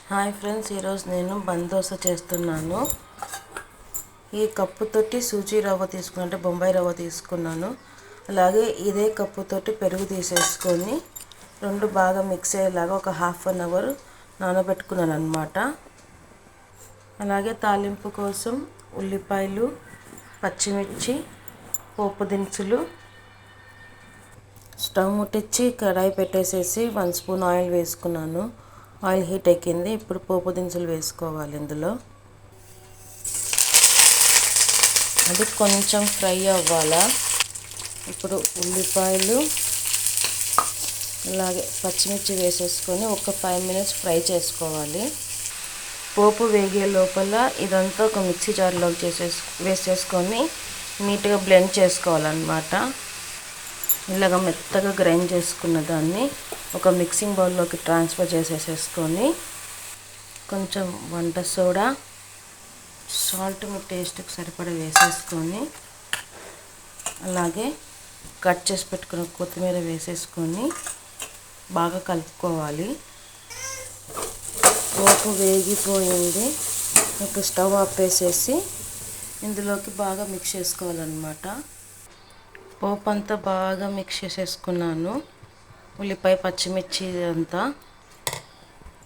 Hi friends, ఈరోజు నేను బందోస చేస్తున్నాను. ఈ కప్పుతోటి సూజీ రవ్వ తీసుకున్నాను, బొంబాయి రవ్వ తీసుకున్నాను. అలాగే ఇదే కప్పుతోటి పెరుగు తీసేసుకొని రెండు బాగా మిక్స్ అయ్యేలాగా ఒక ½ అవర్ నానబెట్టుకున్నాను అన్నమాట. అలాగే తాలింపు కోసం ఉల్లిపాయలు, పచ్చిమిర్చి, పోపు దినుసులు, స్టవ్ ముట్టించి కడాయి పెట్టేసేసి 1 స్పూన్ ఆయిల్ వేసుకున్నాను. ఆయిల్ హీట్ ఎక్కింది. ఇప్పుడు పోపు దినుసులు వేసుకోవాలి. ఇందులో అది కొంచెం ఫ్రై అవ్వాలా. ఇప్పుడు ఉల్లిపాయలు అలాగే పచ్చిమిర్చి వేసేసుకొని ఒక 5 మినిట్స్ ఫ్రై చేసుకోవాలి. పోపు వేగే లోపల ఇదంతా ఒక మిక్సీ జార్లో వేసేసుకొని నీట్గా బ్లెండ్ చేసుకోవాలన్నమాట. ఇలాగ మెత్తగా గ్రైండ్ చేసుకున్న దాన్ని ఒక మిక్సింగ్ బౌల్లోకి ట్రాన్స్ఫర్ చేసేసుకొని కొంచెం వంట సోడా, సాల్ట్ మీ టేస్ట్కి సరిపడా వేసేసుకొని అలాగే కట్ చేసి పెట్టుకున్న కొత్తిమీర వేసేసుకొని బాగా కలుపుకోవాలి. పోపు వేగిపోయింది. ఇప్పుడు స్టవ్ ఆపేసేసి ఇందులోకి బాగా మిక్స్ చేసుకోవాలన్నమాట. పోపు అంతా బాగా మిక్స్ చేసేసుకున్నాను, ఉల్లిపాయ పచ్చిమిర్చి అంతా.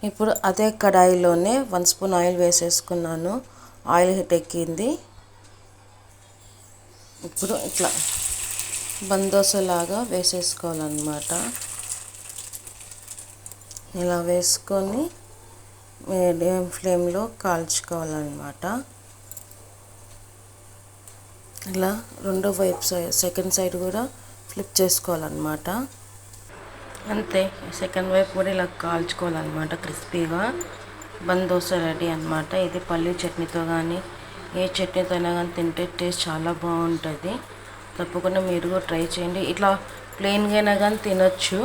ఇప్పుడు అదే కడాయిలోనే 1 స్పూన్ ఆయిల్ వేసేసుకున్నాను. ఆయిల్ హీట్ ఎక్కింది. ఇప్పుడు ఇట్లా బందోసలాగా వేసేసుకోవాలన్నమాట. ఇలా వేసుకొని మీడియం ఫ్లేమ్లో కాల్చుకోవాలన్నమాట. ఇలా రెండో వైపు సెకండ్ సైడ్ కూడా ఫ్లిప్ చేసుకోవాలన్నమాట. అంతే, సెకండ్ వైపు కూడా ఇలా కాల్చుకోవాలన్నమాట క్రిస్పీగా. బందోస రెడీ అన్నమాట. ఇది పల్లీ చట్నీతో కానీ ఏ చట్నీతో అయినా కానీ తింటే టేస్ట్ చాలా బాగుంటుంది. తప్పకుండా మీరు కూడా ట్రై చేయండి. ఇట్లా ప్లెయిన్గా అయినా కానీ తినొచ్చు.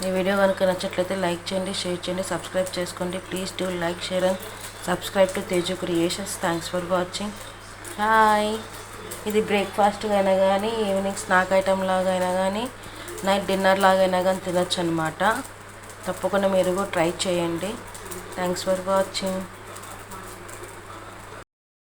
ఈ వీడియో కనుక నచ్చట్లయితే లైక్ చేయండి, షేర్ చేయండి, సబ్స్క్రైబ్ చేసుకోండి. Please do like, share and subscribe to Teju creations. Thanks for watching. Hi. ఇది బ్రేక్ఫాస్ట్గా అయినా కానీ, ఈవినింగ్ స్నాక్ ఐటమ్ లాగా అయినా కానీ, నైట్ డిన్నర్ లాగా అయినా కానీ తినొచ్చు అనమాట. తప్పకుండా మీరు కూడా ట్రై చేయండి. Thanks for watching.